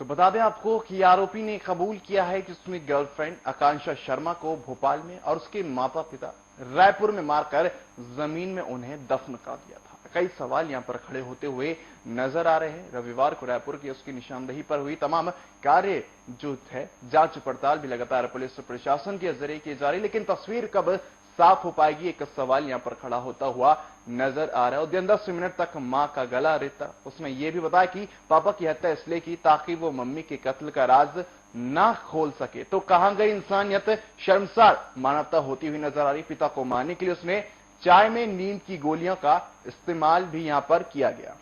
तो बता दें आपको कि आरोपी ने कबूल किया है कि उसने गर्लफ्रेंड आकांक्षा शर्मा को भोपाल में और उसके माता पिता रायपुर में मारकर जमीन में उन्हें दफन कर दिया था। कई सवाल यहां पर खड़े होते हुए नजर आ रहे हैं। रविवार को रायपुर की उसकी निशानदेही पर हुई तमाम कार्य जो है जांच पड़ताल भी लगातार पुलिस प्रशासन के जरिए की जा रही, लेकिन तस्वीर कब साफ हो पाएगी एक सवाल यहां पर खड़ा होता हुआ नजर आ रहा है। उद्यन 10 मिनट तक मां का गला रेता। उसने यह भी बताया कि पापा की हत्या इसलिए की ताकि वो मम्मी के कत्ल का राज ना खोल सके। तो कहां गई इंसानियत, शर्मसार मानवता होती हुई नजर आ रही। पिता को मारने के लिए उसने चाय में नींद की गोलियों का इस्तेमाल भी यहां पर किया गया।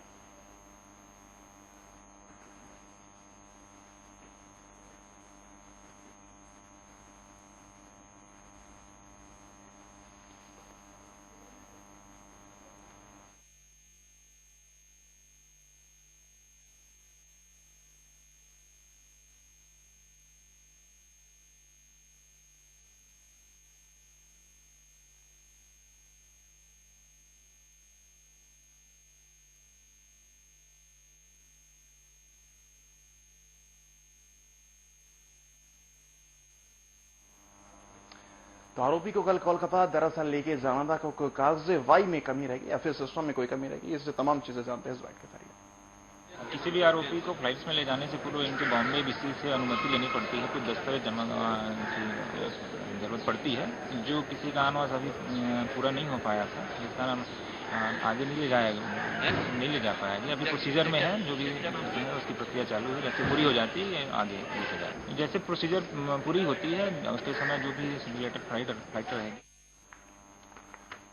तो आरोपी को कल कोलकाता दरअसल लेके जाना था, क्योंकि कार्रवाई में कमी रहेगी या फिर सिस्टम में कोई कमी रहेगी, इससे तमाम चीजें जानते हैं इस बात के जरिए। किसी भी आरोपी को फ्लाइट्स में ले जाने से पूर्व इनके बॉम्बे बीसी से अनुमति लेनी पड़ती है, कुछ दस्तावेज जमा की जरूरत पड़ती है, जो किसी कारणवश अभी पूरा नहीं हो पाया था, जिस कारण आगे नहीं ले जा पाएगी। अभी प्रोसीजर में है, जो भी उसकी प्रक्रिया चालू है, जैसे पूरी हो जाती है आगे ले जाए। जैसे प्रोसीजर पूरी होती है उसके समय जो भी रिलेटेड फ्लाइट रहेगी।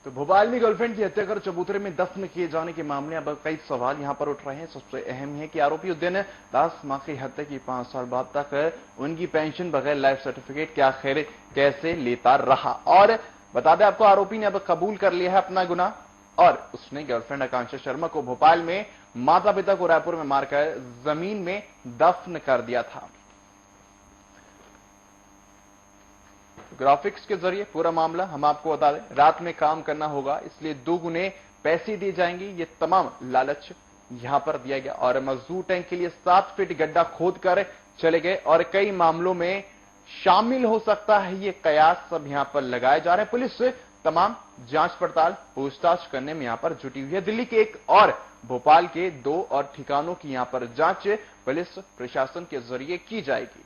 तो भोपाल में गर्लफ्रेंड की हत्या कर चबूतरे में दफन किए जाने के मामले अब कई सवाल यहां पर उठ रहे हैं। सबसे अहम है कि आरोपी उद्यन दास मां की हत्या की 5 साल बाद तक उनकी पेंशन बगैर लाइफ सर्टिफिकेट क्या खैर कैसे लेता रहा। और बता दें आपको, आरोपी ने अब कबूल कर लिया है अपना गुनाह और उसने गर्लफ्रेंड आकांक्षा शर्मा को भोपाल में, माता पिता को रायपुर में मारकर जमीन में दफन कर दिया था। ग्राफिक्स के जरिए पूरा मामला हम आपको बता दें। रात में काम करना होगा, इसलिए 2 गुने पैसे दिए जाएंगे, ये तमाम लालच यहां पर दिया गया। और मजदूर टैंक के लिए 7 फीट गड्ढा खोद कर चले गए और कई मामलों में शामिल हो सकता है ये कयास सब यहां पर लगाए जा रहे हैं। पुलिस तमाम जांच पड़ताल पूछताछ करने में यहां पर जुटी हुई है। दिल्ली के एक और भोपाल के 2 और ठिकानों की यहां पर जांच पुलिस प्रशासन के जरिए की जाएगी।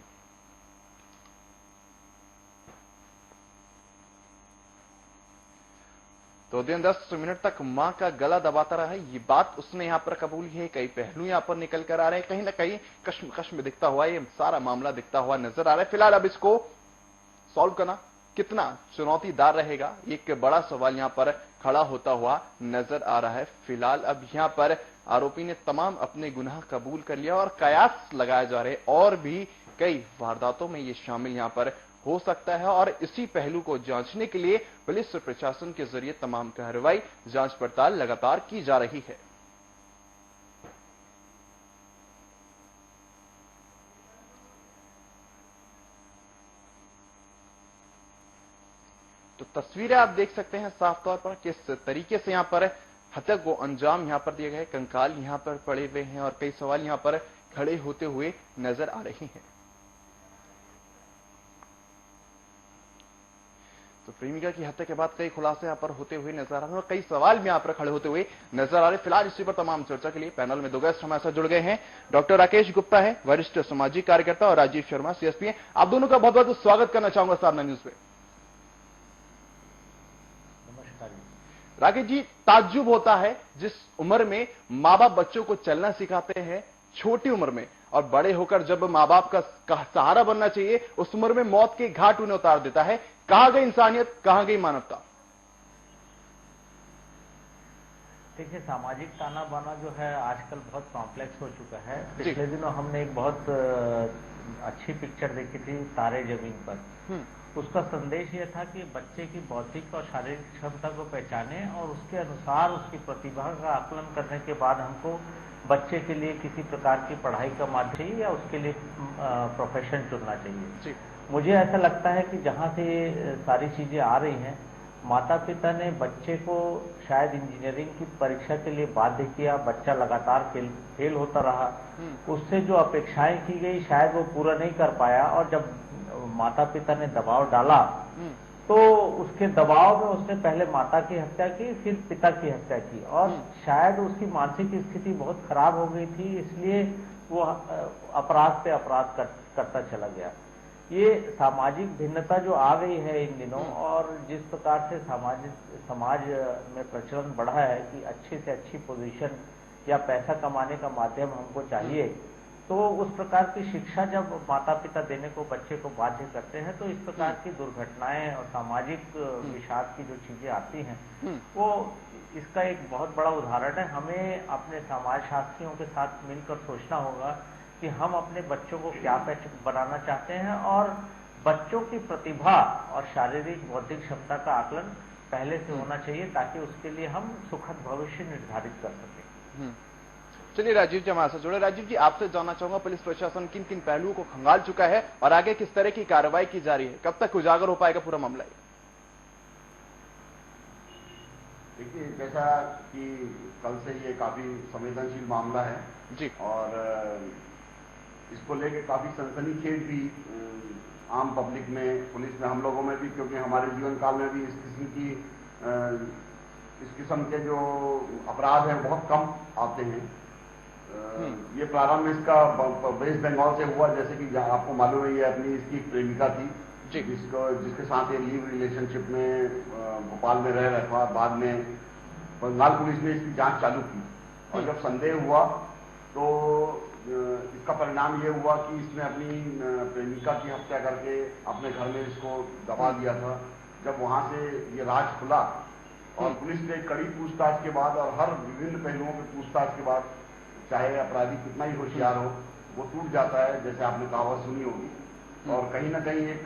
तो दिन 10 मिनट तक मां का गला दबाता रहा है, ये बात उसने यहां पर कबूल है। कई पहलू यहां पर निकल कर आ रहे हैं, कहीं ना कहीं कश्मकश में दिखता हुआ ये सारा मामला दिखता हुआ नजर आ रहा है। फिलहाल अब इसको सॉल्व करना कितना चुनौतीदार रहेगा, एक बड़ा सवाल यहां पर खड़ा होता हुआ नजर आ रहा है। फिलहाल अब यहां पर आरोपी ने तमाम अपने गुनाह कबूल कर लिया और कयास लगाए जा रहे और भी कई वारदातों में ये शामिल यहां पर हो सकता है। और इसी पहलू को जांचने के लिए पुलिस प्रशासन के जरिए तमाम कार्रवाई, जांच पड़ताल लगातार की जा रही है। तो तस्वीरें आप देख सकते हैं साफ तौर पर किस तरीके से यहां पर हत्या को अंजाम यहां पर दिया गया है। कंकाल यहां पर पड़े हुए हैं और कई सवाल यहां पर खड़े होते हुए नजर आ रहे हैं। तो प्रेमिका की हत्या के बाद कई खुलासे यहां पर होते हुए नजर आ रहे हैं और कई सवाल भी यहां पर खड़े होते हुए नजर आ रहे हैं। फिलहाल इसी पर तमाम चर्चा के लिए पैनल में 2 गेस्ट हमारे साथ जुड़ गए हैं। डॉक्टर राकेश गुप्ता है, वरिष्ठ सामाजिक कार्यकर्ता, और राजीव शर्मा, सीएसपी हैं। आप दोनों का बहुत बहुत स्वागत करना चाहूंगा साधना न्यूज पे। राकेश जी, ताज्जुब होता है जिस उम्र में मां बाप बच्चों को चलना सिखाते हैं, छोटी उम्र में, और बड़े होकर जब मां बाप का सहारा बनना चाहिए उस उम्र में मौत के घाट उन्हें उतार देता है। कहां गई इंसानियत, कहां गई मानवता? देखिए, सामाजिक ताना बाना जो है आजकल बहुत कॉम्प्लेक्स हो चुका है। पिछले दिनों हमने एक बहुत अच्छी पिक्चर देखी थी, तारे जमीन पर। उसका संदेश यह था कि बच्चे की बौद्धिक और शारीरिक क्षमता को पहचाने और उसके अनुसार उसकी प्रतिभा का आकलन करने के बाद हमको बच्चे के लिए किसी प्रकार की पढ़ाई का माध्यम चाहिए या उसके लिए प्रोफेशन चुनना चाहिए। मुझे ऐसा लगता है कि जहां से सारी चीजें आ रही हैं माता पिता ने बच्चे को शायद इंजीनियरिंग की परीक्षा के लिए बाध्य किया, बच्चा लगातार फेल होता रहा, उससे जो अपेक्षाएं की गई शायद वो पूरा नहीं कर पाया, और जब माता पिता ने दबाव डाला तो उसके दबाव में उसने पहले माता की हत्या की, फिर पिता की हत्या की, और शायद उसकी मानसिक स्थिति बहुत खराब हो गई थी, इसलिए वो अपराध पे अपराध करता चला गया। ये सामाजिक भिन्नता जो आ गई है इन दिनों, और जिस प्रकार से समाज में प्रचलन बढ़ा है कि अच्छी से अच्छी पोजीशन या पैसा कमाने का माध्यम हमको चाहिए, तो उस प्रकार की शिक्षा जब माता पिता देने को बच्चे को बाध्य करते हैं, तो इस प्रकार की दुर्घटनाएं और सामाजिक विषाद की जो चीजें आती हैं, वो इसका एक बहुत बड़ा उदाहरण है। हमें अपने समाज शास्त्रियों के साथ मिलकर सोचना होगा कि हम अपने बच्चों को क्या बनाना चाहते हैं, और बच्चों की प्रतिभा और शारीरिक बौद्धिक क्षमता का आकलन पहले से होना चाहिए, ताकि उसके लिए हम सुखद भविष्य निर्धारित कर सकें। चलिए राजीव जी हमारे साथ जुड़े। राजीव जी, आपसे जानना चाहूंगा, पुलिस प्रशासन किन किन पहलुओं को खंगाल चुका है और आगे किस तरह की कार्रवाई की जा रही है? कब तक उजागर हो पाएगा पूरा मामला? देखिए, जैसा कि कल से ये काफी संवेदनशील मामला है जी, और इसको लेके काफी सनसनीखेज भी आम पब्लिक में, पुलिस में, हम लोगों में भी, क्योंकि हमारे जीवन काल में भी इस किस्म के जो अपराध हैं बहुत कम आते हैं। ये प्रारंभ इसका वेस्ट बंगाल से हुआ, जैसे कि आपको मालूम है, ये अपनी इसकी प्रेमिका थी जिसके साथ ये लीव रिलेशनशिप में भोपाल में रह रहा था। बाद में बंगाल पुलिस ने इसकी जांच चालू की, और जब संदेह हुआ तो इसका परिणाम ये हुआ कि इसने अपनी प्रेमिका की हत्या करके अपने घर में इसको दबा दिया था। जब वहां से ये राज खुला और पुलिस ने कड़ी पूछताछ के बाद और हर विभिन्न पहलुओं की पूछताछ के बाद, चाहे अपराधी कितना ही होशियार हो, वो टूट जाता है, जैसे आपने कहावत सुनी होगी, और कहीं ना कहीं एक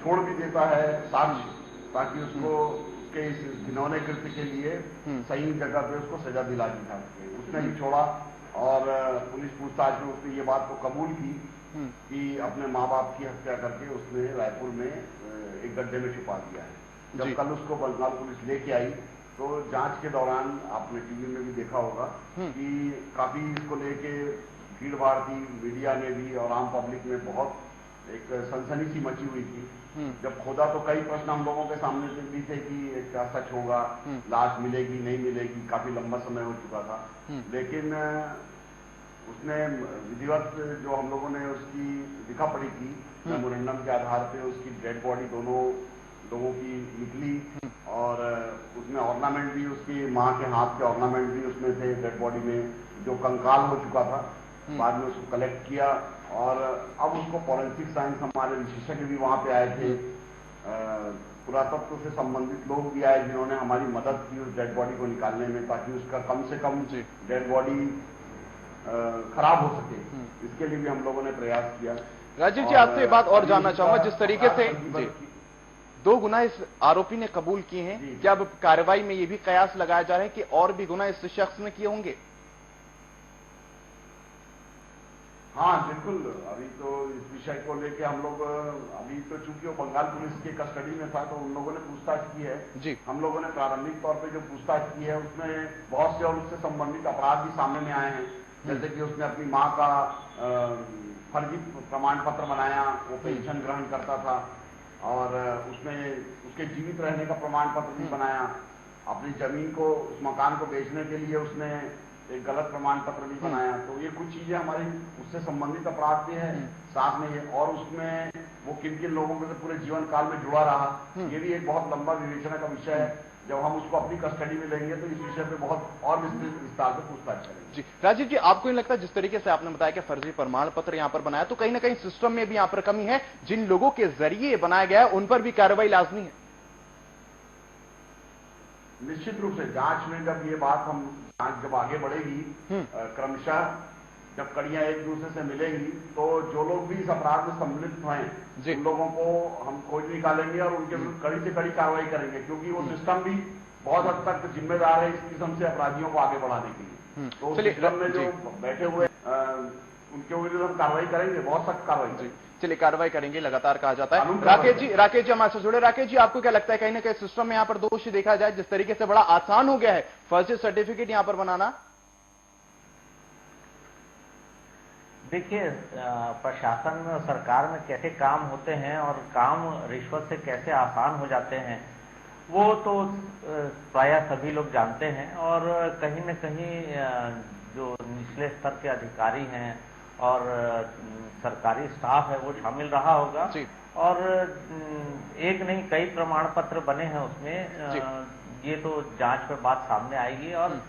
छोड़ भी देता है साक्ष्य, ताकि उसको उसके इस घिनौने कृत्य के लिए सही जगह पे उसको सजा दिला दी जा सके। उसने भी छोड़ा, और पुलिस पूछताछ में उसने ये बात को कबूल की कि अपने माँ बाप की हत्या करके उसने रायपुर में एक गड्ढे में छुपा दिया है। जब कल उसको बंगाल पुलिस लेके आई, तो जांच के दौरान आपने टीवी में भी देखा होगा कि काफी इसको लेके भीड़ भाड़ थी, मीडिया में भी और आम पब्लिक में बहुत एक सनसनी सी मची हुई थी। जब खोदा तो कई प्रश्न हम लोगों के सामने से भी थे कि क्या सच होगा, लाश मिलेगी नहीं मिलेगी, काफी लंबा समय हो चुका था। लेकिन उसने विधिवत जो हम लोगों ने उसकी लिखा पढ़ी थी, मेमोरेंडम के आधार पे उसकी डेड बॉडी दोनों लोगों की निकली, और उसमें ऑर्नामेंट भी, उसकी माँ के हाथ के ऑर्नामेंट भी उसमें थे डेड बॉडी में, जो कंकाल हो चुका था। बाद में उसको कलेक्ट किया, और अब उसको फॉरेंसिक साइंस, हमारे विशेषज्ञ भी वहां पे आए थे, पुरातत्व से संबंधित लोग भी आए जिन्होंने हमारी मदद की उस डेड बॉडी को निकालने में, ताकि उसका कम से कम डेड बॉडी खराब हो सके। इसके लिए भी हम लोगों ने प्रयास किया। राजीव जी, आपसे बात और जानना चाहूंगा, जिस तरीके से 2 गुना इस आरोपी ने कबूल किए हैं, क्या अब कार्रवाई में ये भी कयास लगाया जा रहा है कि और भी गुना इस शख्स ने किए होंगे? हाँ बिल्कुल, अभी तो इस विषय को लेके हम लोग, अभी तो चूंकि वो बंगाल पुलिस के कस्टडी में था, तो उन लोगों ने पूछताछ की है जी। हम लोगों ने प्रारंभिक तौर पे जो पूछताछ की है, उसमें बहुत से और उससे संबंधित अपराध भी सामने में आए हैं। जैसे कि उसने अपनी माँ का फर्जी प्रमाण पत्र बनाया, वो पेंशन ग्रहण करता था, और उसमें उसके जीवित रहने का प्रमाण पत्र भी बनाया। अपनी जमीन को, उस मकान को बेचने के लिए उसने एक गलत प्रमाण पत्र भी बनाया। तो ये कुछ चीजें हमारी उससे संबंधित अपराध भी है साथ में ये, और उसमें वो किन किन लोगों के पूरे जीवन काल में जुड़ा रहा, ये भी एक बहुत लंबा विवेचना का विषय है। जब हम उसको अपनी कस्टडी में लेंगे तो इस विषय पे बहुत और विस्तार से पूछताछ करेंगे। जी राजीव जी, आपको नहीं लगता जिस तरीके से आपने बताया कि फर्जी प्रमाण पत्र यहाँ पर बनाया, तो कहीं ना कहीं सिस्टम में भी यहाँ पर कमी है? जिन लोगों के जरिए बनाया गया है उन पर भी कार्रवाई लाजमी है? निश्चित रूप से जांच में जब ये बात, हम जांच जब आगे बढ़ेगी, क्रमशः जब कड़ियां एक दूसरे से मिलेंगी, तो जो लोग भी इस अपराध में सम्मिलित हैं उन लोगों को हम खोज निकालेंगे और उनके विरुद्ध कड़ी से कड़ी कार्रवाई करेंगे, क्योंकि वो सिस्टम भी बहुत हद तक जिम्मेदार है इस किस्म से अपराधियों को आगे बढ़ाने के लिए। तो सिस्टम में जो बैठे हुए उनके विरुद्ध हम कार्रवाई करेंगे, बहुत सख्त कार्रवाई करेंगे। चलिए, कार्रवाई करेंगे लगातार कहा जाता है। राकेश जी हमारे से जुड़े। राकेश जी, आपको क्या लगता है कहीं ना कहीं सिस्टम में यहाँ पर दोष देखा जाए, जिस तरीके से बड़ा आसान हो गया है फर्जी सर्टिफिकेट यहाँ पर बनाना? देखिए, प्रशासन में और सरकार में कैसे काम होते हैं और काम रिश्वत से कैसे आसान हो जाते हैं, वो तो प्रायः सभी लोग जानते हैं। और कहीं न कहीं जो निचले स्तर के अधिकारी हैं और सरकारी स्टाफ है वो शामिल रहा होगा। और एक नहीं कई प्रमाण पत्र बने हैं उसमें। ये तो जांच में बात सामने आएगी। और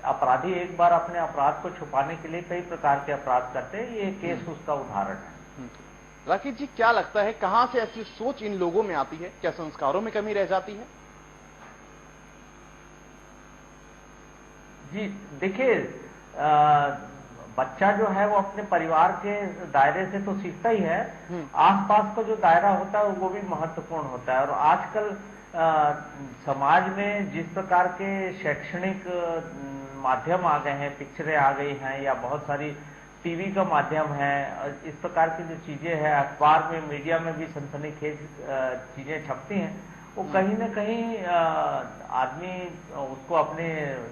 अपराधी एक बार अपने अपराध को छुपाने के लिए कई प्रकार के अपराध करते हैं, ये केस उसका उदाहरण है। राकेश जी, क्या लगता है कहां से ऐसी सोच इन लोगों में आती है? क्या संस्कारों में कमी रह जाती है? जी देखिए, बच्चा जो है वो अपने परिवार के दायरे से तो सीखता ही है, आसपास का जो दायरा होता है वो भी महत्वपूर्ण होता है। और आजकल समाज में जिस प्रकार के शैक्षणिक माध्यम आ गए हैं, पिक्चरें आ गई हैं, या बहुत सारी टीवी का माध्यम है, इस प्रकार की जो चीजें हैं, अखबार में मीडिया में भी सनसनीखेज चीजें छपती हैं, वो कहीं न कहीं आदमी उसको अपने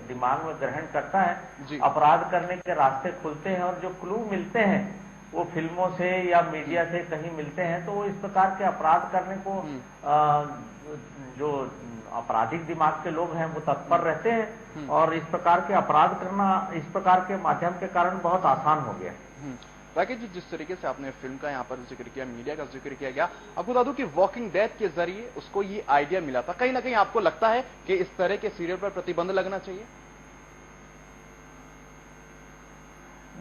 दिमाग में ग्रहण करता है। अपराध करने के रास्ते खुलते हैं और जो क्लू मिलते हैं वो फिल्मों से या मीडिया से कहीं मिलते हैं, तो वो इस प्रकार के अपराध करने को जो आपराधिक दिमाग के लोग हैं वो तत्पर रहते हैं। और इस प्रकार के अपराध करना इस प्रकार के माध्यम के कारण बहुत आसान हो गया। राकेश जी, जिस तरीके से आपने फिल्म का यहाँ पर जिक्र किया, मीडिया का जिक्र किया गया, आपको बता दूं कि वॉकिंग डेड के जरिए उसको ये आइडिया मिला था। कहीं ना कहीं आपको लगता है कि इस तरह के सीरियल पर प्रतिबंध लगना चाहिए?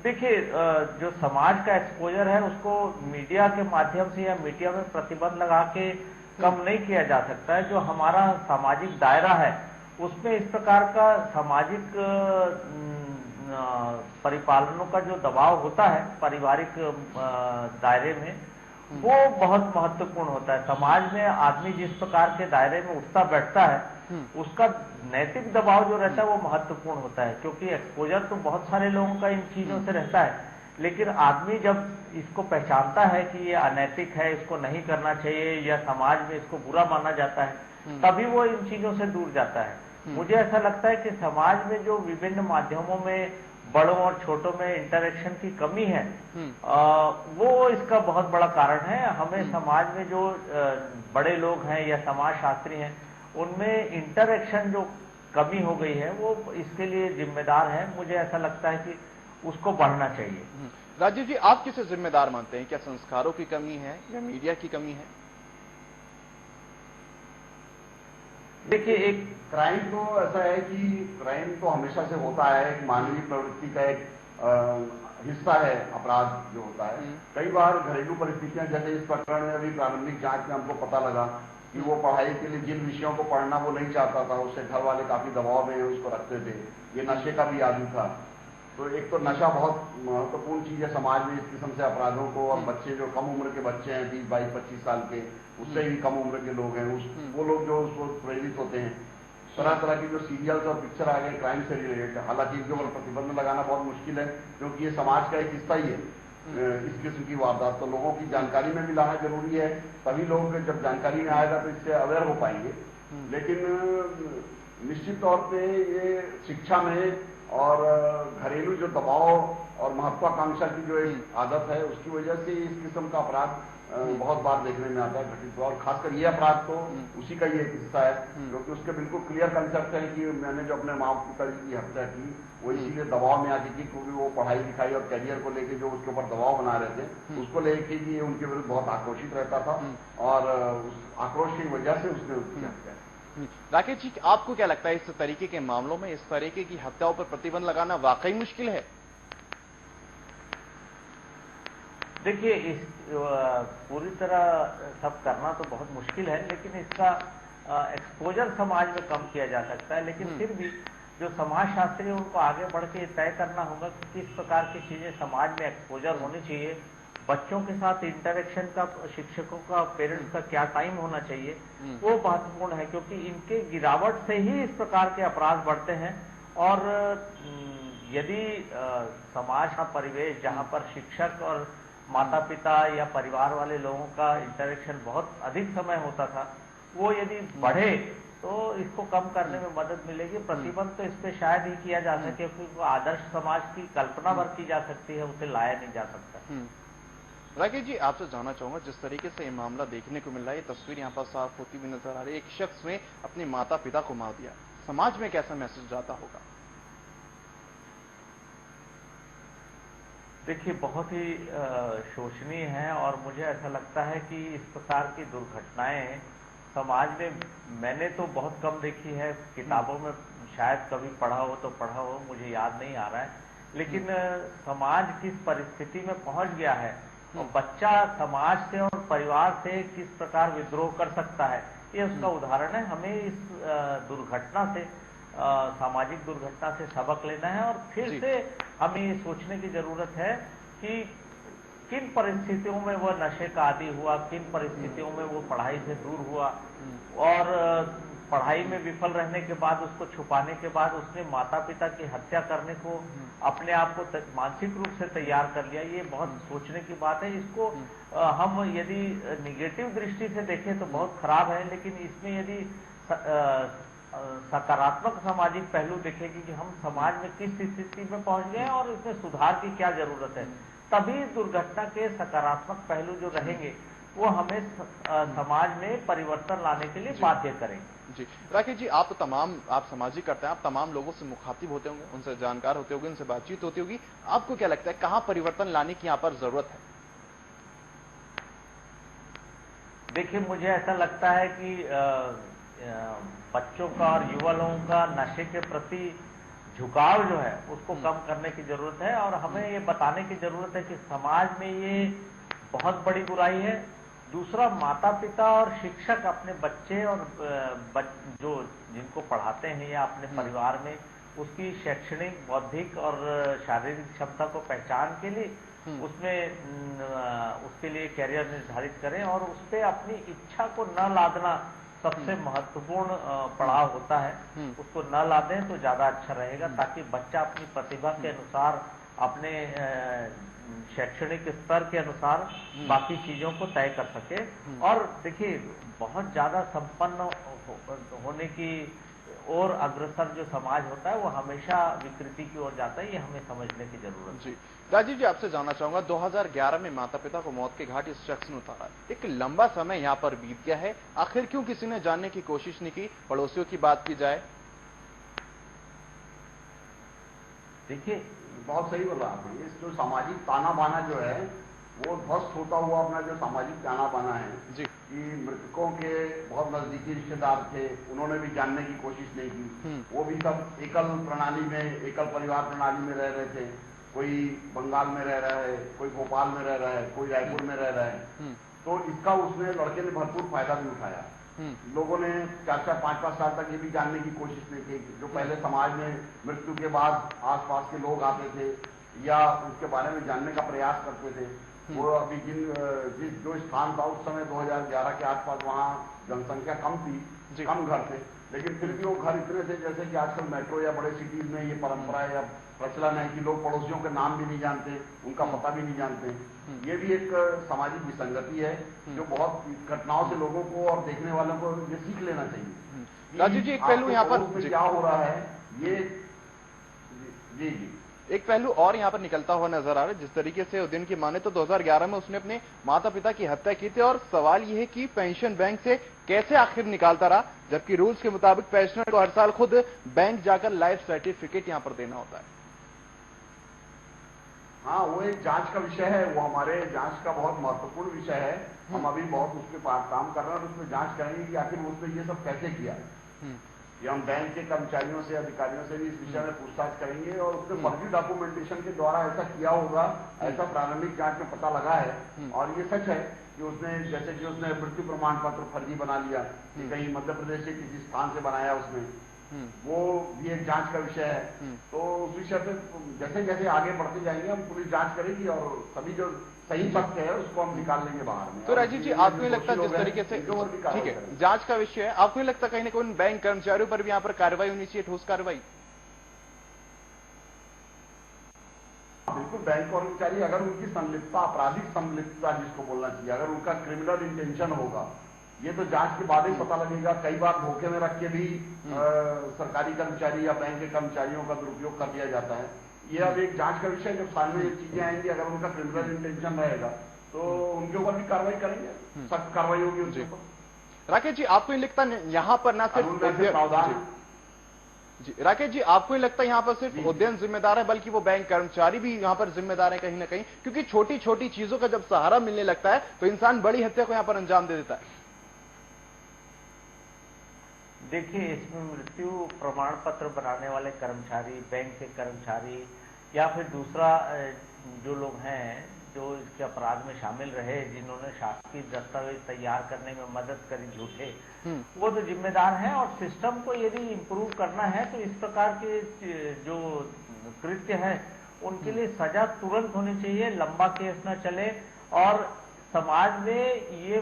देखिए, जो समाज का एक्सपोजर है उसको मीडिया के माध्यम से या मीडिया में प्रतिबंध लगा के कम नहीं किया जा सकता है। जो हमारा सामाजिक दायरा है उसमें इस प्रकार का सामाजिक परिपालनों का जो दबाव होता है पारिवारिक दायरे में, वो बहुत महत्वपूर्ण होता है। समाज में आदमी जिस प्रकार के दायरे में उठता बैठता है, उसका नैतिक दबाव जो रहता है वो महत्वपूर्ण होता है। क्योंकि एक्सपोजर तो बहुत सारे लोगों का इन चीजों से रहता है, लेकिन आदमी जब इसको पहचानता है कि ये अनैतिक है, इसको नहीं करना चाहिए, या समाज में इसको बुरा माना जाता है, तभी वो इन चीजों से दूर जाता है। मुझे ऐसा लगता है कि समाज में जो विभिन्न माध्यमों में बड़ों और छोटों में इंटरेक्शन की कमी है, वो इसका बहुत बड़ा कारण है। हमें समाज में जो बड़े लोग हैं या समाज शास्त्री हैं, उनमें इंटरेक्शन जो कमी हो गई है वो इसके लिए जिम्मेदार है। मुझे ऐसा लगता है कि उसको बढ़ना चाहिए। राजीव जी, आप किसे जिम्मेदार मानते हैं? क्या संस्कारों की कमी है या मीडिया की कमी है? देखिए, एक क्राइम तो ऐसा है कि क्राइम तो हमेशा से होता है, एक मानवीय प्रवृत्ति का एक हिस्सा है अपराध जो होता है। कई बार घरेलू परिस्थितियां, जैसे इस प्रकरण में अभी प्रारंभिक जांच में हमको पता लगा कि वो पढ़ाई के लिए जिन विषयों को पढ़ना वो नहीं चाहता था, उससे घर वाले काफी दबाव में उसको रखते थे। ये नशे का भी आदी था। तो एक तो नशा बहुत महत्वपूर्ण चीज है समाज में। इस किस्म से अपराधों को, और बच्चे जो कम उम्र के बच्चे हैं 20, 22, 25 साल के, उससे भी कम उम्र के लोग हैं, वो लोग जो उसको प्रेरित होते हैं। तरह तरह की जो सीरियल्स और पिक्चर आ गए क्राइम से रिलेटेड, हालांकि इनके ऊपर प्रतिबंध लगाना बहुत मुश्किल है, क्योंकि ये समाज का एक हिस्सा ही है इस किस्म की वारदात। तो लोगों की जानकारी में भी लाना जरूरी है, तभी लोग जब जानकारी में आएगा तो इससे अवेयर हो पाएंगे। लेकिन निश्चित तौर पे ये शिक्षा में और घरेलू जो दबाव और महत्वाकांक्षा की जो एक आदत है, उसकी वजह से इस किस्म का अपराध बहुत बार देखने में आता है घटित हुआ। और खासकर ये अपराध तो उसी का ही एक हिस्सा है, क्योंकि उसके बिल्कुल क्लियर कंसेप्ट है कि मैंने जो अपने माँ पिता की हत्या की वो इसीलिए दबाव में आके की, क्योंकि वो पढ़ाई लिखाई और करियर को लेके जो उसके ऊपर दबाव बना रहे थे, उसको लेके ये उनके विरुद्ध बहुत आक्रोशित रहता था, और उस आक्रोश की वजह से उसने उसकी हत्या। राकेश जी, आपको क्या लगता है इस तरीके के मामलों में इस तरीके की हत्याओं पर प्रतिबंध लगाना वाकई मुश्किल है? देखिए, इस पूरी तरह सब करना तो बहुत मुश्किल है, लेकिन इसका एक्सपोजर समाज में कम किया जा सकता है। लेकिन फिर भी जो समाज शास्त्री है उनको आगे बढ़ के तय करना होगा कि किस प्रकार की चीजें समाज में एक्सपोजर होनी चाहिए, बच्चों के साथ इंटरेक्शन का, शिक्षकों का, पेरेंट्स का क्या टाइम होना चाहिए, वो महत्वपूर्ण है। क्योंकि इनके गिरावट से ही इस प्रकार के अपराध बढ़ते हैं। और यदि समाज का परिवेश जहां पर शिक्षक और माता पिता या परिवार वाले लोगों का इंटरेक्शन बहुत अधिक समय होता था, वो यदि बढ़े तो इसको कम करने में मदद मिलेगी। प्रतिबंध तो इस पे शायद ही किया जा सके, क्योंकि आदर्श समाज की कल्पना भर की जा सकती है, उसे लाया नहीं जा सकता। राकेश जी, आपसे जानना चाहूंगा, जिस तरीके से ये मामला देखने को मिल रहा है, ये तस्वीर यहाँ पर साफ होती हुई नजर आ रही है, एक शख्स ने अपने माता पिता को मार दिया, समाज में कैसा मैसेज जाता होगा? देखिए, बहुत ही शोचनीय है और मुझे ऐसा लगता है कि इस प्रकार की दुर्घटनाएं समाज में मैंने तो बहुत कम देखी है, किताबों में शायद कभी पढ़ा हो तो पढ़ा हो, मुझे याद नहीं आ रहा है, लेकिन समाज किस परिस्थिति में पहुंच गया है और बच्चा समाज से और परिवार से किस प्रकार विद्रोह कर सकता है, ये उसका उदाहरण है। हमें इस दुर्घटना से, सामाजिक दुर्घटना से सबक लेना है और फिर से हमें ये सोचने की जरूरत है कि किन परिस्थितियों में वह नशे का आदी हुआ, किन परिस्थितियों में वो पढ़ाई से दूर हुआ और पढ़ाई में विफल रहने के बाद, उसको छुपाने के बाद उसने माता पिता की हत्या करने को अपने आप को मानसिक रूप से तैयार कर लिया। ये बहुत सोचने की बात है। इसको हम यदि निगेटिव दृष्टि से देखें तो बहुत खराब है, लेकिन इसमें यदि सकारात्मक सामाजिक पहलू देखेंगे कि हम समाज में किस स्थिति में पहुंच गए और इसमें सुधार की क्या जरूरत है, तभी दुर्घटना के सकारात्मक पहलू जो रहेंगे वो हमें समाज में परिवर्तन लाने के लिए बाध्य करेंगे। जी राकेश जी, आप सामाजिक करते हैं, आप तमाम लोगों से मुखातिब होते होंगे, उनसे जानकार होते होंगे, उनसे बातचीत होती होगी, आपको क्या लगता है कहां परिवर्तन लाने की यहां पर जरूरत है? देखिए, मुझे ऐसा लगता है कि बच्चों का और युवा लोगों का नशे के प्रति झुकाव जो है उसको कम करने की जरूरत है और हमें ये बताने की जरूरत है कि समाज में ये बहुत बड़ी बुराई है। दूसरा, माता पिता और शिक्षक अपने बच्चे और जो जिनको पढ़ाते हैं या अपने परिवार में उसकी शैक्षणिक, बौद्धिक और शारीरिक क्षमता को पहचान के लिए उसके लिए कैरियर निर्धारित करें और उस पर अपनी इच्छा को न लादना सबसे महत्वपूर्ण पड़ाव होता है। उसको न लादें तो ज्यादा अच्छा रहेगा, ताकि बच्चा अपनी प्रतिभा के अनुसार, अपने शैक्षणिक स्तर के अनुसार बाकी चीजों को तय कर सके। और देखिए, बहुत ज्यादा संपन्न होने की और अग्रसर जो समाज होता है वो हमेशा विकृति की ओर जाता है, ये हमें समझने की जरूरत है। जी राजीव जी, आपसे जानना चाहूंगा, 2011 में माता पिता को मौत के घाट इस शख्स ने उतारा, एक लंबा समय यहाँ पर बीत गया है, आखिर क्यों किसी ने जानने की कोशिश नहीं की? पड़ोसियों की बात की जाए, देखिए बहुत सही बोला आपने, इस जो सामाजिक ताना बाना जो है वो ध्वस्त होता हुआ अपना जो सामाजिक ताना बाना है जी, कि मृतकों के बहुत नजदीकी रिश्तेदार थे, उन्होंने भी जानने की कोशिश नहीं की। वो भी सब एकल प्रणाली में, एकल परिवार प्रणाली में रह रहे थे। कोई बंगाल में रह रहा है, कोई भोपाल में रह रहा है, कोई रायपुर में रह रहा है, तो इसका उसने लड़के ने भरपूर फायदा भी उठाया। लोगों ने 4-4, 5-5 साल तक ये भी जानने की कोशिश नहीं की जो पहले समाज में मृत्यु के बाद आसपास के लोग आते थे या उसके बारे में जानने का प्रयास करते थे। वो अभी जो स्थान था उस समय 2011 के आसपास वहाँ जनसंख्या कम थी, कम घर थे, लेकिन फिर भी वो घर इतने थे जैसे कि आजकल मेट्रो या बड़े सिटीज में ये परंपरा या प्रचलन है कि लोग पड़ोसियों के नाम भी नहीं जानते, उनका पता भी नहीं जानते। ये भी एक सामाजिक विसंगति है जो बहुत घटनाओं से लोगों को और देखने वालों को ये सीख लेना चाहिए। राजीव जी, एक पहलू यहाँ पर क्या हो रहा है ये जी जी एक पहलू और यहाँ पर निकलता हुआ नजर आ रहा है। जिस तरीके से उद्दीन की माने तो 2011 में उसने अपने माता पिता की हत्या की थी और सवाल यह है कि पेंशन बैंक से कैसे आखिर निकालता रहा, जबकि रूल्स के मुताबिक पेंशनर को हर साल खुद बैंक जाकर लाइफ सर्टिफिकेट यहाँ पर देना होता है। हाँ, वो एक जांच का विषय है, वो हमारे जांच का बहुत महत्वपूर्ण विषय है। हम अभी बहुत उसके पास काम कर रहे हैं और उसमें जांच करेंगे कि आखिर उसने ये सब कैसे किया। ये हम बैंक के कर्मचारियों से, अधिकारियों से भी इस विषय में पूछताछ करेंगे और उसने फर्जी डॉक्यूमेंटेशन के द्वारा ऐसा किया होगा, ऐसा प्रारंभिक जांच में पता लगा है। और ये सच है कि उसने, जैसे कि उसने मृत्यु प्रमाण पत्र फर्जी बना लिया कि कहीं मध्य प्रदेश के किसी स्थान से बनाया उसने, वो भी एक जांच का विषय है। तो उस विषय पे जैसे जैसे आगे बढ़ते जाएंगे हम पुलिस जांच करेगी और सभी जो सही तथ्य है उसको हम निकाल लेंगे बाहर में। तो राजीव जी, आपको नहीं लगता जिस तरीके से, ठीक है, जांच का विषय है, आपको नहीं लगता कहीं ना कहीं बैंक कर्मचारियों पर भी यहाँ पर कार्रवाई होनी चाहिए, ठोस कार्रवाई? बिल्कुल बैंक कर्मचारी अगर उनकी संलिप्तता, आपराधिक संलिप्तता जिसको बोलना चाहिए, अगर उनका क्रिमिनल इंटेंशन होगा, ये तो जांच के बाद ही पता लगेगा। कई बार धोखे में रख के भी सरकारी कर्मचारी या बैंक के कर्मचारियों का दुरुपयोग कर दिया जाता है। ये अब एक जांच का विषय, जब सामने ये चीजें आएंगी, अगर उनका क्रिमिनल इंटेंशन रहेगा तो उनके ऊपर भी कार्रवाई करेंगे, सख्त कार्रवाई होगी उनके ऊपर। राकेश जी, आपको नहीं लगता यहाँ पर ना सिर्फ प्रावधान जी, राकेश जी, आपको नहीं लगता यहाँ पर सिर्फ उद्यम जिम्मेदार है, बल्कि वो बैंक कर्मचारी भी यहाँ पर जिम्मेदार है कहीं ना कहीं? क्योंकि छोटी छोटी चीजों का जब सहारा मिलने लगता है तो इंसान बड़ी हत्या को यहाँ पर अंजाम दे देता है। देखिए, इसमें मृत्यु प्रमाण पत्र बनाने वाले कर्मचारी, बैंक के कर्मचारी या फिर दूसरा जो लोग हैं जो इसके अपराध में शामिल रहे, जिन्होंने शासकीय दस्तावेज तैयार करने में मदद करी झूठे, वो तो जिम्मेदार हैं। और सिस्टम को यदि इम्प्रूव करना है तो इस प्रकार के जो कृत्य हैं उनके लिए सजा तुरंत होनी चाहिए, लंबा केस न चले। और समाज में ये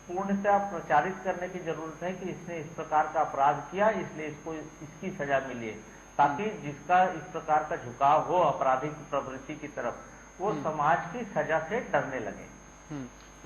पूर्णतः प्रचारित करने की जरूरत है कि इसने इस प्रकार का अपराध किया, इसलिए इसको इसकी सजा मिले, ताकि जिसका इस प्रकार का झुकाव हो आपराधिक प्रवृत्ति की तरफ, वो समाज की सजा से डरने लगे।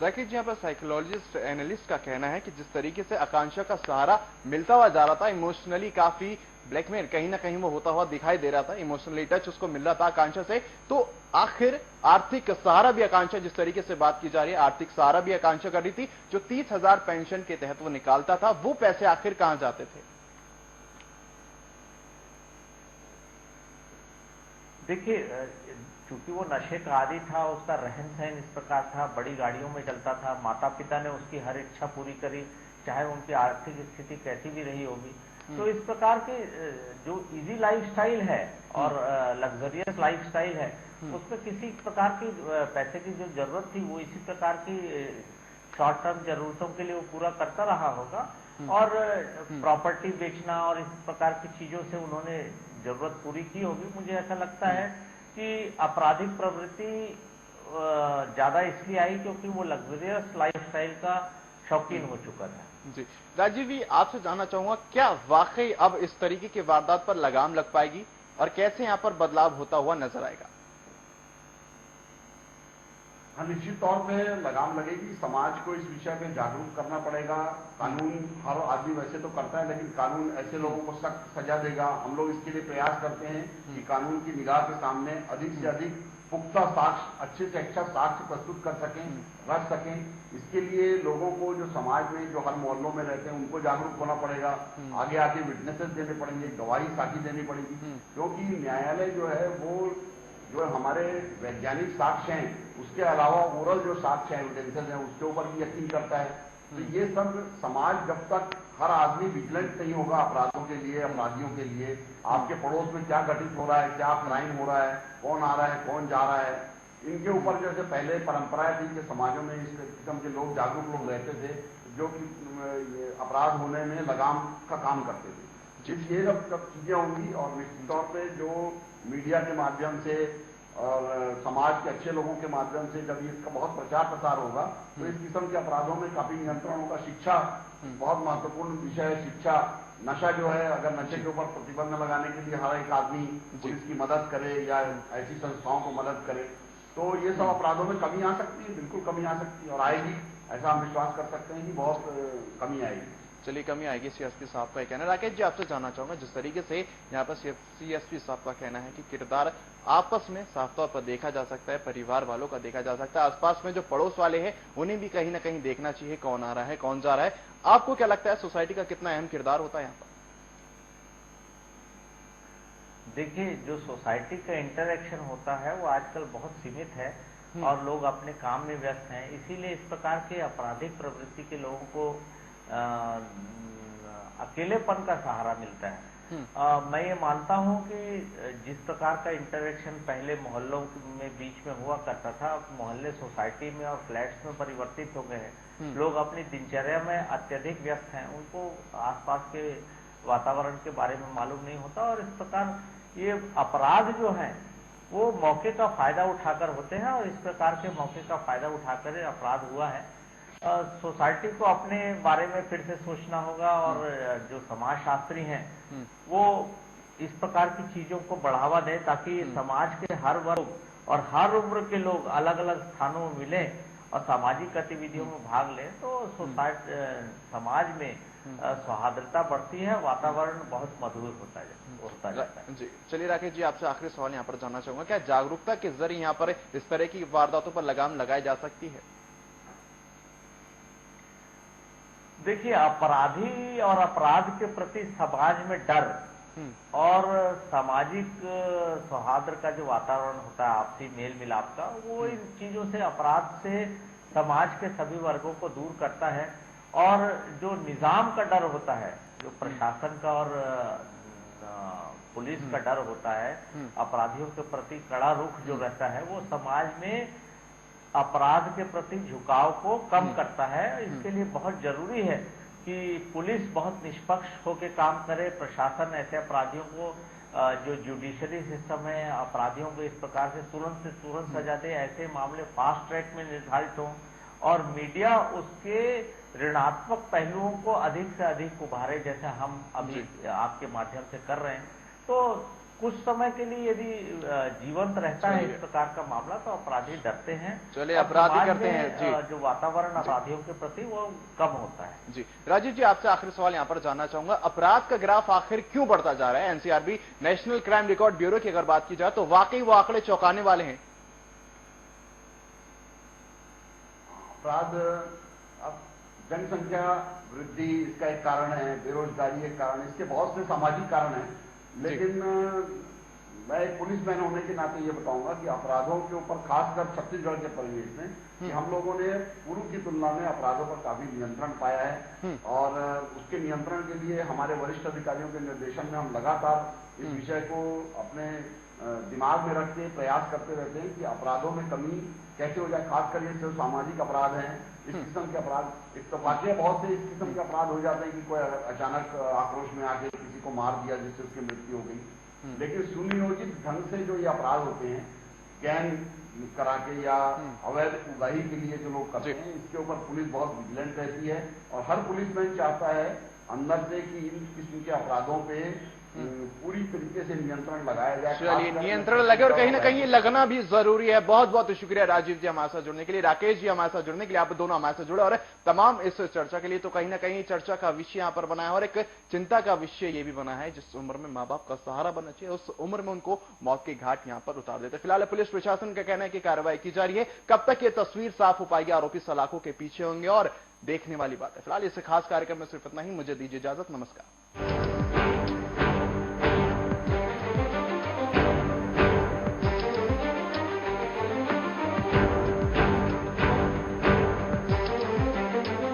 राकेश जी, यहाँ पर साइकोलॉजिस्ट एनालिस्ट का कहना है कि जिस तरीके से आकांक्षा का सहारा मिलता हुआ जा रहा था, इमोशनली काफी ब्लैकमेल कहीं ना कहीं वो होता हुआ दिखाई दे रहा था, इमोशनली टच उसको मिल रहा था आकांक्षा से, तो आखिर आर्थिक सहारा भी आकांक्षा, जिस तरीके से बात की जा रही है, आर्थिक सहारा भी आकांक्षा कर रही थी, जो 30,000 पेंशन के तहत वो निकालता था, वो पैसे आखिर कहां जाते थे? देखिए, चूंकि वो नशे का आदी था, उसका रहन सहन इस प्रकार था, बड़ी गाड़ियों में चलता था, माता पिता ने उसकी हर इच्छा पूरी करी, चाहे उनकी आर्थिक स्थिति कैसी भी रही होगी। तो इस प्रकार के जो इजी लाइफस्टाइल है और लग्जरियस लाइफस्टाइल है, उसमें किसी प्रकार की पैसे की जो जरूरत थी वो इसी प्रकार की शॉर्ट टर्म जरूरतों के लिए वो पूरा करता रहा होगा। और प्रॉपर्टी बेचना और इस प्रकार की चीजों से उन्होंने जरूरत पूरी की होगी। मुझे ऐसा लगता है कि आपराधिक प्रवृत्ति ज्यादा इसलिए आई क्योंकि वो लग्जरियस लाइफस्टाइल का शौकीन हो चुका था। जी, राजीव जी, आपसे जानना चाहूंगा, क्या वाकई अब इस तरीके की वारदात पर लगाम लग पाएगी और कैसे यहाँ पर बदलाव होता हुआ नजर आएगा? हाँ, निश्चित तौर पे लगाम लगेगी। समाज को इस विषय में जागरूक करना पड़ेगा। कानून हर आदमी वैसे तो करता है, लेकिन कानून ऐसे लोगों को सख्त सजा देगा। हम लोग इसके लिए प्रयास करते हैं कि कानून की निगाह के सामने अधिक से अधिक पुख्ता साक्ष्य, अच्छे से अच्छा साक्ष्य प्रस्तुत कर सकें, रख सकें। इसके लिए लोगों को, जो समाज में, जो हर मोहल्लों में रहते हैं, उनको जागरूक होना पड़ेगा। आगे आके विटनेसेस देने पड़ेंगे, गवाही साखी देनी पड़ेगी, क्योंकि न्यायालय जो है वो जो हमारे वैज्ञानिक साक्ष्य हैं उसके अलावा ओरल जो साक्ष्य है, एविडेंसेस हैं, उसके ऊपर भी यकीन करता है। तो ये सब समाज, जब तक हर आदमी विजिलेंट नहीं होगा अपराधों के लिए, अपराधियों के लिए, आपके पड़ोस में क्या घटित हो रहा है, क्या क्राइम हो रहा है, कौन आ रहा है, कौन जा रहा है, इनके ऊपर जैसे पहले परंपराएं थी कि समाजों में इस किस्म के लोग, जागरूक लोग रहते थे जो कि अपराध होने में लगाम का काम करते थे। ये सब चीजें होंगी और निश्चित तौर पे जो मीडिया के माध्यम से और समाज के अच्छे लोगों के माध्यम से जब इसका बहुत प्रचार प्रसार होगा तो इस किस्म के अपराधों में काफी नियंत्रण होगा। शिक्षा बहुत महत्वपूर्ण विषय है। शिक्षा, नशा जो है, अगर नशे के ऊपर प्रतिबंध लगाने के लिए हर एक आदमी पुलिस की मदद करे या ऐसी संस्थाओं को मदद करे तो ये सब अपराधों में कमी आ सकती है, बिल्कुल कमी आ सकती है और आएगी। ऐसा हम विश्वास कर सकते हैं कि बहुत कमी आएगी। चलिए, कमी आएगी, सीएसपी साहब का कहना है। राकेश जी, आपसे जानना चाहूंगा, जिस तरीके से यहाँ पर सीएसपी साहब का कहना है कि किरदार आपस में साफ तौर पर देखा जा सकता है, परिवार वालों का देखा जा सकता है, आसपास में जो पड़ोस वाले हैं उन्हें भी कहीं ना कहीं देखना चाहिए कौन आ रहा है, कौन जा रहा है। आपको क्या लगता है सोसाइटी का कितना अहम किरदार होता है यहाँ पर? देखिए, जो सोसाइटी का इंटरेक्शन होता है वो आजकल बहुत सीमित है और लोग अपने काम में व्यस्त हैं, इसीलिए इस प्रकार के आपराधिक प्रवृत्ति के लोगों को अकेलेपन का सहारा मिलता है। मैं ये मानता हूं कि जिस प्रकार का इंटरेक्शन पहले मोहल्लों में बीच में हुआ करता था, मोहल्ले सोसाइटी में और फ्लैट्स में परिवर्तित हो गए हैं। लोग अपनी दिनचर्या में अत्यधिक व्यस्त हैं, उनको आसपास के वातावरण के बारे में मालूम नहीं होता और इस प्रकार ये अपराध जो है वो मौके का फायदा उठाकर होते हैं और इस प्रकार के मौके का फायदा उठाकर अपराध हुआ है। सोसाइटी को अपने बारे में फिर से सोचना होगा और जो समाजशास्त्री हैं वो इस प्रकार की चीजों को बढ़ावा दें ताकि समाज के हर वर्ग और हर उम्र के लोग अलग अलग स्थानों में मिले और सामाजिक गतिविधियों में भाग लें तो समाज में सौहार्दता बढ़ती है, वातावरण बहुत मधुर होता जाता है। जी चलिए राकेश जी, आपसे आखिरी सवाल यहाँ पर जानना चाहूंगा, क्या जागरूकता के जरिए यहाँ पर इस तरह की वारदातों पर लगाम लगाई जा सकती है? देखिए, अपराधी और अपराध के प्रति समाज में डर और सामाजिक सौहार्द का जो वातावरण होता है, आपसी मेल मिलाप का, वो इन चीजों से, अपराध से समाज के सभी वर्गों को दूर करता है। और जो निजाम का डर होता है, जो प्रशासन का और पुलिस का डर होता है, अपराधियों के प्रति कड़ा रुख जो रहता है, वो समाज में अपराध के प्रति झुकाव को कम करता है। इसके लिए बहुत जरूरी है कि पुलिस बहुत निष्पक्ष होकर काम करे, प्रशासन ऐसे अपराधियों को, जो जुडिशरी सिस्टम है, अपराधियों को इस प्रकार से तुरंत सजा दे, ऐसे मामले फास्ट ट्रैक में निर्धारित हों, और मीडिया उसके ऋणात्मक पहलुओं को अधिक से अधिक उभारे, जैसे हम अभी आपके माध्यम से कर रहे हैं। तो कुछ समय के लिए यदि जीवंत रहता है इस प्रकार का मामला, तो अपराधी डरते हैं, चलिए अपराधी करते हैं जी, जो वातावरण अपराधियों के प्रति वो कम होता है। जी राजीव जी, आपसे आखिरी सवाल यहाँ पर जानना चाहूंगा, अपराध का ग्राफ आखिर क्यों बढ़ता जा रहा है? NCRB, national crime record bureau की अगर बात की जाए तो वाकई वो आंकड़े चौंकाने वाले हैं। अपराध, अब जनसंख्या वृद्धि इसका एक कारण है, बेरोजगारी एक कारण है, इसके बहुत से सामाजिक कारण हैं। लेकिन मैं एक पुलिसमैन होने के नाते ये बताऊंगा कि अपराधों के ऊपर, खासकर छत्तीसगढ़ के परिवेश में, कि हम लोगों ने पूर्व की तुलना में अपराधों पर काफी नियंत्रण पाया है। और उसके नियंत्रण के लिए हमारे वरिष्ठ अधिकारियों के निर्देशन में हम लगातार इस विषय को अपने दिमाग में रख के प्रयास करते रहते हैं कि अपराधों में कमी कैसे हो जाए। खासकर ये जो सामाजिक अपराध हैं, इस किस्म के अपराध, एक तो वाकई बहुत से इस किस्म के अपराध हो जाते हैं कि कोई अचानक आक्रोश में आके किसी को मार दिया जिससे उसकी मृत्यु हो गई। लेकिन सुनियोजित ढंग से जो ये अपराध होते हैं, गैंग करा के या अवैध उगाही के लिए जो लोग करते हैं, इसके ऊपर पुलिस बहुत विजिलेंट रहती है। और हर पुलिसमैन चाहता है अंदर से कि इन किस्म के अपराधों पे पूरी तरीके से नियंत्रण लगाया जाए। चलिए नियंत्रण लगे, और कहीं ना कहीं लगना भी जरूरी है। बहुत बहुत शुक्रिया राजीव जी हमारे साथ जुड़ने के लिए, राकेश जी हमारे साथ जुड़ने के लिए, आप दोनों हमारे साथ जुड़े और तमाम इस चर्चा के लिए। तो कहीं ना कहीं चर्चा का विषय यहाँ पर बना है और एक चिंता का विषय ये भी बना है, जिस उम्र में माँ बाप का सहारा बनना चाहिए, उस उम्र में उनको मौत के घाट यहाँ पर उतार देते। फिलहाल पुलिस प्रशासन का कहना है कि कार्रवाई की जा रही है, कब तक ये तस्वीर साफ हो पाएगी, आरोपी सलाखों के पीछे होंगे और देखने वाली बात है। फिलहाल इस खास कार्यक्रम में सिर्फ इतना ही, मुझे दीजिए इजाजत, नमस्कार।